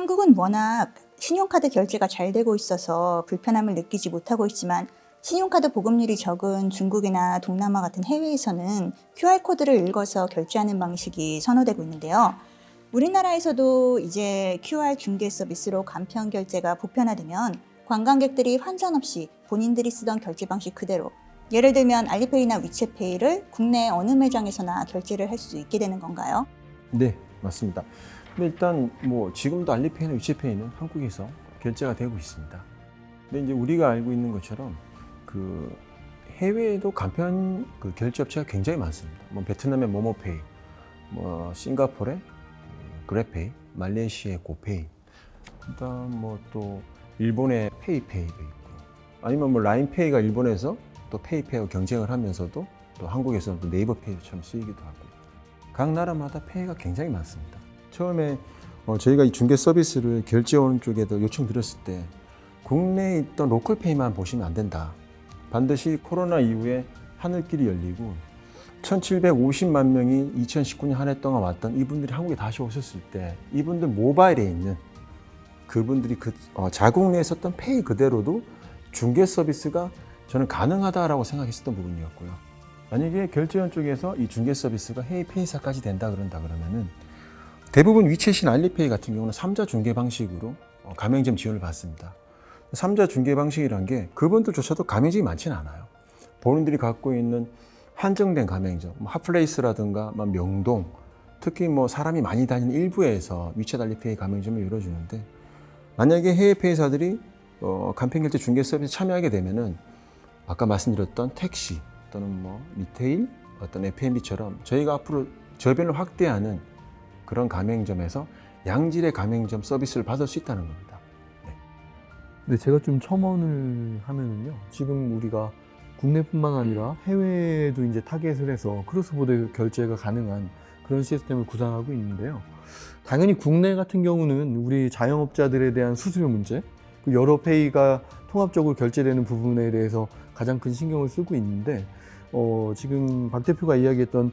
한국은 워낙 신용카드 결제가 잘 되고 있어서 불편함을 느끼지 못하고 있지만 신용카드 보급률이 적은 중국이나 동남아 같은 해외에서는 QR코드를 읽어서 결제하는 방식이 선호되고 있는데요. 우리나라에서도 이제 QR 중개 서비스로 간편 결제가 보편화되면 관광객들이 환전 없이 본인들이 쓰던 결제 방식 그대로, 예를 들면 알리페이나 위챗페이를 국내 어느 매장에서나 결제를 할 수 있게 되는 건가요? 네, 맞습니다. 근데 일단 지금도 알리페이나 위챗페이는 한국에서 결제가 되고 있습니다. 근데 이제 우리가 알고 있는 것처럼 그 해외에도 간편 결제 업체가 굉장히 많습니다. 베트남의 모모페이, 싱가포르의 그랩페이, 말레이시아의 고페이, 그다음 또 일본의 페이페이도 있고, 아니면 라인페이가 일본에서 또 페이페이와 경쟁을 하면서도 또 한국에서는 또 네이버페이처럼 쓰이기도 하고, 각 나라마다 페이가 굉장히 많습니다. 처음에 저희가 이 중개 서비스를 결제원 쪽에도 요청드렸을 때 국내에 있던 로컬페이만 보시면 안 된다. 반드시 코로나 이후에 하늘길이 열리고 1750만 명이 2019년 한 해 동안 왔던 이분들이 한국에 다시 오셨을 때 이분들 모바일에 있는 그분들이 자국 내에 썼던 페이 그대로도 중개 서비스가 저는 가능하다라고 생각했었던 부분이었고요. 만약에 결제원 쪽에서 이 중개 서비스가 해외 페이사까지 된다 그러면은 대부분 위챗이나 알리페이 같은 경우는 3자 중개 방식으로 가맹점 지원을 받습니다. 3자 중개 방식이란 게 그분들조차도 가맹점이 많지는 않아요. 본인들이 갖고 있는 한정된 가맹점, 핫플레이스라든가 명동, 특히 사람이 많이 다니는 일부에서 위챗 알리페이 가맹점을 열어주는데, 만약에 해외 페이사들이 간편결제 중개 서비스 참여하게 되면은 아까 말씀드렸던 택시 또는 리테일, 어떤 F&B처럼 저희가 앞으로 저변을 확대하는 그런 가맹점에서 양질의 가맹점 서비스를 받을 수 있다는 겁니다. 네, 제가 좀 첨언을 하면은요, 지금 우리가 국내뿐만 아니라 해외에도 이제 타겟을 해서 크로스보더 결제가 가능한 그런 시스템을 구상하고 있는데요. 당연히 국내 같은 경우는 우리 자영업자들에 대한 수수료 문제, 여러 페이가 통합적으로 결제되는 부분에 대해서 가장 큰 신경을 쓰고 있는데, 지금 박 대표가 이야기했던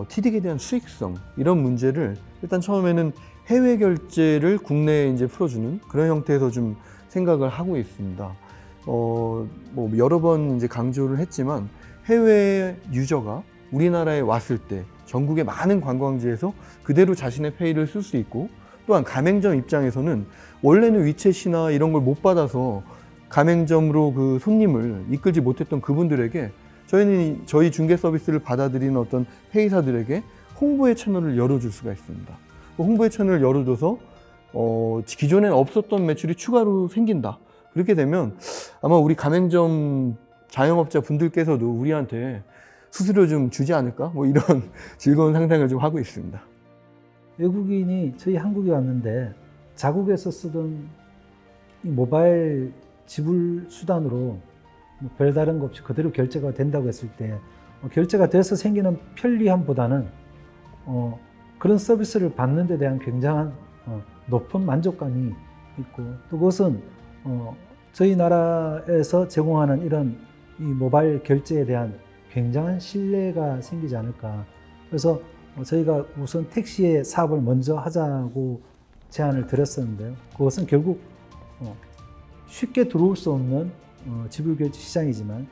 TD에 대한 수익성, 이런 문제를 일단 처음에는 해외 결제를 국내에 이제 풀어주는 그런 형태에서 좀 생각을 하고 있습니다. 여러 번 이제 강조를 했지만 해외 유저가 우리나라에 왔을 때 전국의 많은 관광지에서 그대로 자신의 페이를 쓸 수 있고, 또한 가맹점 입장에서는 원래는 위챗이나 이런 걸 못 받아서 가맹점으로 그 손님을 이끌지 못했던 그분들에게 저희는 저희 중개 서비스를 받아들이는 어떤 페이사들에게 홍보의 채널을 열어줄 수가 있습니다. 그 홍보의 채널을 열어줘서 기존엔 없었던 매출이 추가로 생긴다. 그렇게 되면 아마 우리 가맹점 자영업자 분들께서도 우리한테 수수료 좀 주지 않을까? 이런 즐거운 상상을 좀 하고 있습니다. 외국인이 저희 한국에 왔는데 자국에서 쓰던 이 모바일 지불 수단으로 별다른 것 없이 그대로 결제가 된다고 했을 때 결제가 돼서 생기는 편리함보다는 그런 서비스를 받는 데 대한 굉장한 높은 만족감이 있고, 또 그것은 저희 나라에서 제공하는 이런 이 모바일 결제에 대한 굉장한 신뢰가 생기지 않을까. 그래서 저희가 우선 택시의 사업을 먼저 하자고 제안을 드렸었는데요. 그것은 결국 쉽게 들어올 수 없는 지불결제 시장이지만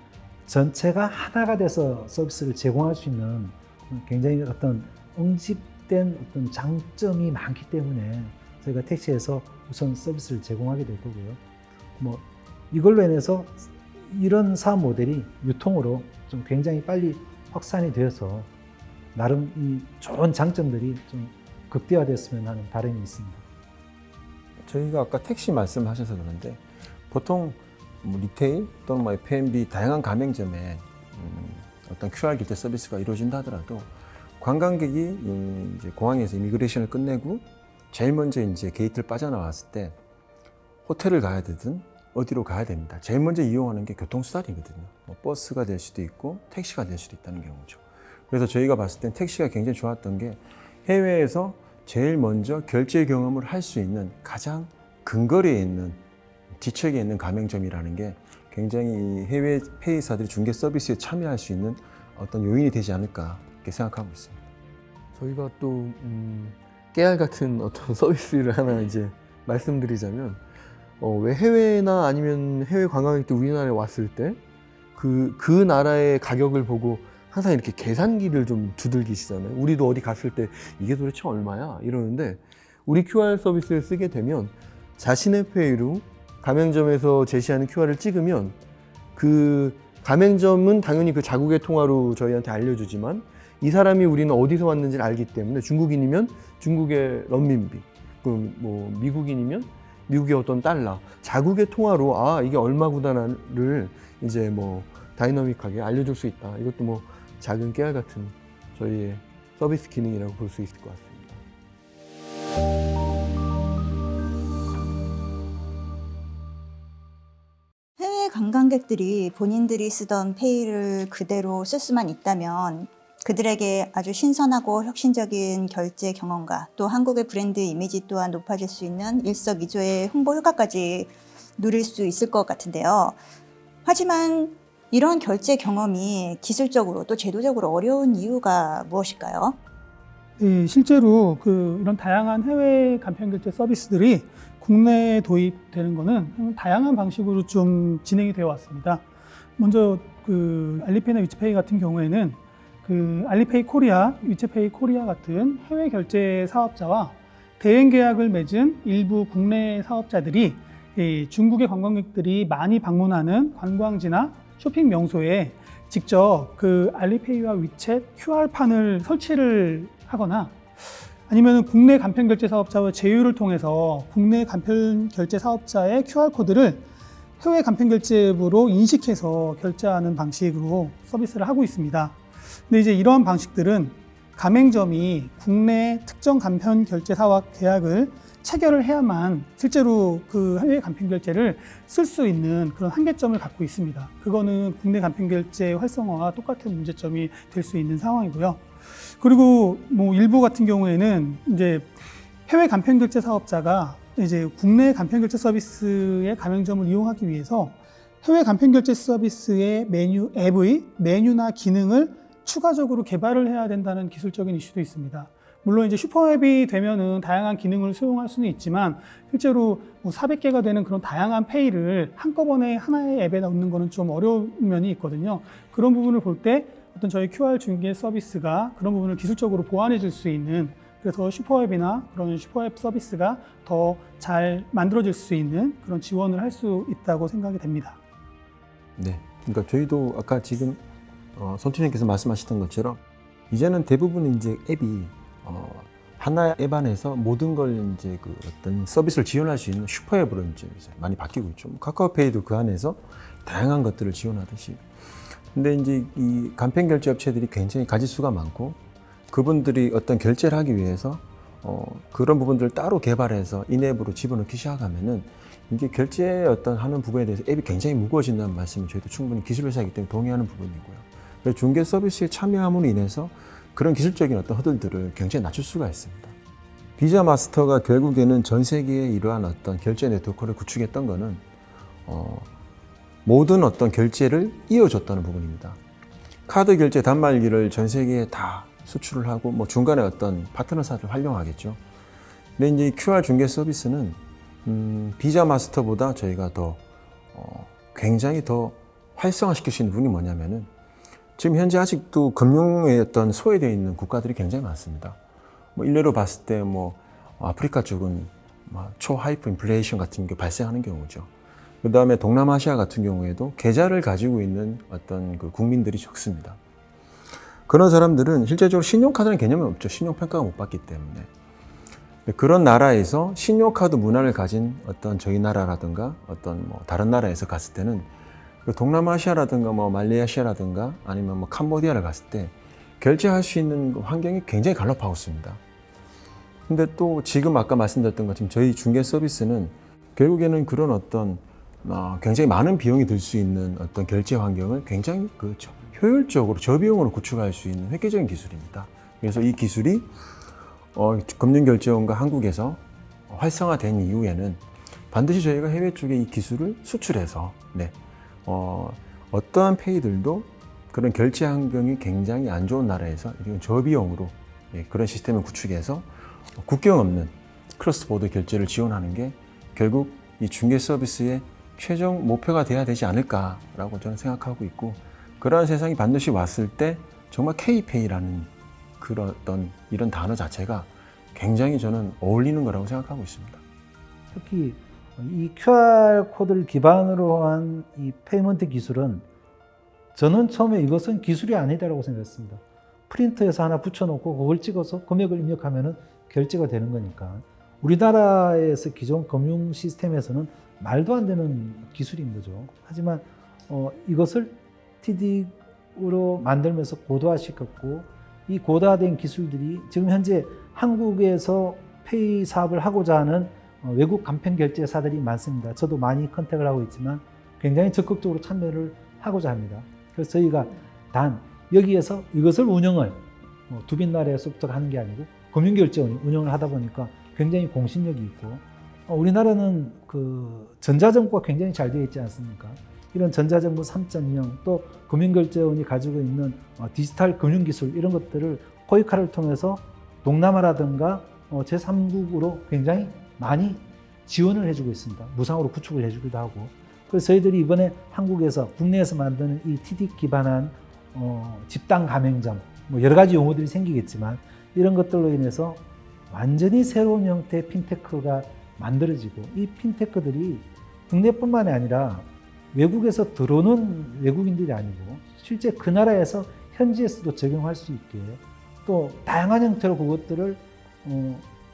전체가 하나가 돼서 서비스를 제공할 수 있는 굉장히 어떤 응집된 어떤 장점이 많기 때문에 저희가 택시에서 우선 서비스를 제공하게 될 거고요. 이걸로 인해서 이런 사업 모델이 유통으로 좀 굉장히 빨리 확산이 되어서 나름 이 좋은 장점들이 좀 극대화됐으면 하는 바람이 있습니다. 저희가 아까 택시 말씀하셔서 그런데 보통 리테일 또는 F&B 다양한 가맹점에 어떤 QR 결제 서비스가 이루어진다 하더라도 관광객이 이제 공항에서 이미그레이션을 끝내고 제일 먼저 이제 게이트를 빠져나왔을 때 호텔을 가야 되든 어디로 가야 됩니다. 제일 먼저 이용하는 게 교통수단이거든요. 버스가 될 수도 있고 택시가 될 수도 있다는 경우죠. 그래서 저희가 봤을 땐 택시가 굉장히 좋았던 게 해외에서 제일 먼저 결제 경험을 할 수 있는 가장 근거리에 있는 지척에 있는 가맹점이라는 게 굉장히 해외 페이사들이 중개 서비스에 참여할 수 있는 어떤 요인이 되지 않을까 이렇게 생각하고 있습니다. 저희가 또 깨알 같은 어떤 서비스를 하나 이제 말씀드리자면 왜 해외나 아니면 해외 관광객들 우리나라에 왔을 때 그 나라의 가격을 보고 항상 이렇게 계산기를 좀 두들기시잖아요. 우리도 어디 갔을 때 이게 도대체 얼마야? 이러는데 우리 QR 서비스를 쓰게 되면 자신의 페이로 가맹점에서 제시하는 QR을 찍으면 그 가맹점은 당연히 그 자국의 통화로 저희한테 알려주지만 이 사람이 우리는 어디서 왔는지를 알기 때문에 중국인이면 중국의 런민비, 뭐 미국인이면 미국의 어떤 달러, 자국의 통화로 아 이게 얼마구나를 이제 뭐 다이너믹하게 알려줄 수 있다. 이것도 뭐 작은 깨알 같은 저희의 서비스 기능이라고 볼 수 있을 것 같습니다. 해외 관광객들이 본인들이 쓰던 페이를 그대로 쓸 수만 있다면 그들에게 아주 신선하고 혁신적인 결제 경험과 또 한국의 브랜드 이미지 또한 높아질 수 있는 일석이조의 홍보 효과까지 누릴 수 있을 것 같은데요. 하지만 이런 결제 경험이 기술적으로 또 제도적으로 어려운 이유가 무엇일까요? 네, 실제로 이런 다양한 해외 간편결제 서비스들이 국내에 도입되는 것은 다양한 방식으로 좀 진행이 되어 왔습니다. 먼저 알리페이나 위치페이 같은 경우에는 알리페이 코리아, 위치페이 코리아 같은 해외 결제 사업자와 대행 계약을 맺은 일부 국내 사업자들이 중국의 관광객들이 많이 방문하는 관광지나 쇼핑 명소에 직접 알리페이와 위챗 QR판을 설치를 하거나 아니면 국내 간편결제 사업자와 제휴를 통해서 국내 간편결제 사업자의 QR코드를 해외 간편결제부로 인식해서 결제하는 방식으로 서비스를 하고 있습니다. 근데 이제 이러한 방식들은 가맹점이 국내 특정 간편결제사와 계약을 체결을 해야만 실제로 해외 간편결제를 쓸 수 있는 그런 한계점을 갖고 있습니다. 그거는 국내 간편결제 활성화와 똑같은 문제점이 될 수 있는 상황이고요. 그리고 뭐 일부 같은 경우에는 이제 해외 간편결제 사업자가 이제 국내 간편결제 서비스의 가맹점을 이용하기 위해서 해외 간편결제 서비스의 앱의 메뉴나 기능을 추가적으로 개발을 해야 된다는 기술적인 이슈도 있습니다. 물론 이제 슈퍼앱이 되면은 다양한 기능을 수용할 수는 있지만 실제로 뭐 400개가 되는 그런 다양한 페이를 한꺼번에 하나의 앱에 넣는 거는 좀 어려운 면이 있거든요. 그런 부분을 볼 때 어떤 저희 QR 중개 서비스가 그런 부분을 기술적으로 보완해 줄 수 있는, 그래서 슈퍼앱이나 그런 슈퍼앱 서비스가 더 잘 만들어질 수 있는 그런 지원을 할 수 있다고 생각이 됩니다. 네, 그러니까 저희도 아까 지금 선팀장께서 말씀하셨던 것처럼 이제는 대부분 이제 앱이 하나의 앱 안에서 모든 걸 이제 어떤 서비스를 지원할 수 있는 슈퍼앱으로 이제 많이 바뀌고 있죠. 카카오페이도 그 안에서 다양한 것들을 지원하듯이. 근데 이제 이 간편 결제 업체들이 굉장히 가짓수가 많고 그분들이 어떤 결제를 하기 위해서 그런 부분들을 따로 개발해서 인앱으로 집어넣기 시작하면은 이게 결제 어떤 하는 부분에 대해서 앱이 굉장히 무거워진다는 말씀을 저희도 충분히 기술회사이기 때문에 동의하는 부분이고요. 그래서 중개 서비스에 참여함으로 인해서 그런 기술적인 어떤 허들들을 굉장히 낮출 수가 있습니다. 비자 마스터가 결국에는 전 세계에 이러한 어떤 결제 네트워크를 구축했던 거는 모든 어떤 결제를 이어줬다는 부분입니다. 카드 결제 단말기를 전 세계에 다 수출을 하고 뭐 중간에 어떤 파트너사를 활용하겠죠. 근데 이제 QR 중개 서비스는 비자 마스터보다 저희가 더 굉장히 더 활성화시킬 수 있는 부분이 뭐냐면은 지금 현재 아직도 금융의 어떤 소외되어 있는 국가들이 굉장히 많습니다. 뭐 일례로 봤을 때 뭐 아프리카 쪽은 초하이퍼 인플레이션 같은 게 발생하는 경우죠. 그 다음에 동남아시아 같은 경우에도 계좌를 가지고 있는 어떤 국민들이 적습니다. 그런 사람들은 실제적으로 신용카드라는 개념이 없죠. 신용평가가 못 받기 때문에. 그런 나라에서 신용카드 문화를 가진 어떤 저희 나라라든가 어떤 뭐 다른 나라에서 갔을 때는 동남아시아라든가 뭐 말레이시아라든가 아니면 뭐 캄보디아를 갔을 때 결제할 수 있는 환경이 굉장히 갈라파고스입니다. 근데 또 지금 아까 말씀드렸던 것처럼 저희 중개 서비스는 결국에는 그런 어떤 굉장히 많은 비용이 들 수 있는 어떤 결제 환경을 굉장히 효율적으로 저비용으로 구축할 수 있는 획기적인 기술입니다. 그래서 이 기술이 금융결제원과 한국에서 활성화된 이후에는 반드시 저희가 해외 쪽에 이 기술을 수출해서 어떠한 페이들도 그런 결제 환경이 굉장히 안 좋은 나라에서 저비용으로 그런 시스템을 구축해서 국경 없는 크로스보더 결제를 지원하는 게 결국 이 중개 서비스의 최종 목표가 돼야 되지 않을까라고 저는 생각하고 있고, 그러한 세상이 반드시 왔을 때 정말 K페이라는 그런 어떤 이런 단어 자체가 굉장히 저는 어울리는 거라고 생각하고 있습니다. 특히 이 QR 코드를 기반으로 한 이 페이먼트 기술은 저는 처음에 이것은 기술이 아니다라고 생각했습니다. 프린터에서 하나 붙여놓고 그걸 찍어서 금액을 입력하면 결제가 되는 거니까. 우리나라에서 기존 금융 시스템에서는 말도 안 되는 기술인 거죠. 하지만 이것을 TD로 만들면서 고도화시켰고, 이 고도화된 기술들이 지금 현재 한국에서 페이 사업을 하고자 하는 외국 간편 결제사들이 많습니다. 저도 많이 컨택을 하고 있지만 굉장히 적극적으로 참여를 하고자 합니다. 그래서 저희가 단 여기에서 이것을 운영을 두빈나라에서부터 하는 게 아니고 금융결제원이 운영을 하다 보니까 굉장히 공신력이 있고, 우리나라는 그 전자정부가 굉장히 잘 되어 있지 않습니까? 이런 전자정부 3.0 또 금융결제원이 가지고 있는 디지털 금융기술 이런 것들을 코이카를 통해서 동남아라든가 제3국으로 굉장히 많이 지원을 해주고 있습니다. 무상으로 구축을 해주기도 하고. 그래서 저희들이 이번에 한국에서 국내에서 만드는 이 TD 기반한 집단 가맹점, 뭐 여러 가지 용어들이 생기겠지만 이런 것들로 인해서 완전히 새로운 형태의 핀테크가 만들어지고, 이 핀테크들이 국내뿐만이 아니라 외국에서 들어오는 외국인들이 아니고 실제 그 나라에서 현지에서도 적용할 수 있게, 또 다양한 형태로 그것들을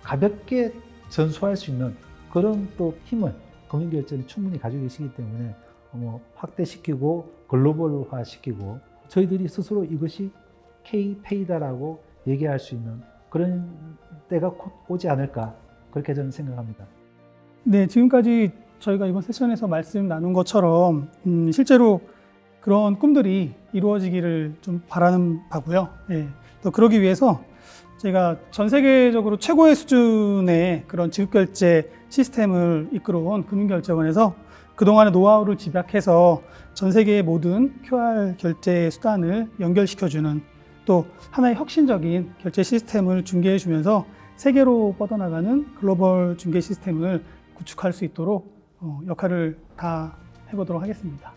가볍게 전수할 수 있는 그런 또 힘을 금융결제는 충분히 가지고 계시기 때문에 확대시키고 글로벌화시키고, 저희들이 스스로 이것이 K페이다라고 얘기할 수 있는 그런 때가 곧 오지 않을까, 그렇게 저는 생각합니다. 네, 지금까지 저희가 이번 세션에서 말씀 나눈 것처럼 실제로 그런 꿈들이 이루어지기를 좀 바라는 바고요. 예, 또 그러기 위해서 제가 전 세계적으로 최고의 수준의 그런 지급결제 시스템을 이끌어온 금융결제원에서 그동안의 노하우를 집약해서 전 세계의 모든 QR 결제 수단을 연결시켜주는, 또 하나의 혁신적인 결제 시스템을 중개해주면서 세계로 뻗어나가는 글로벌 중개 시스템을 구축할 수 있도록 역할을 다 해보도록 하겠습니다.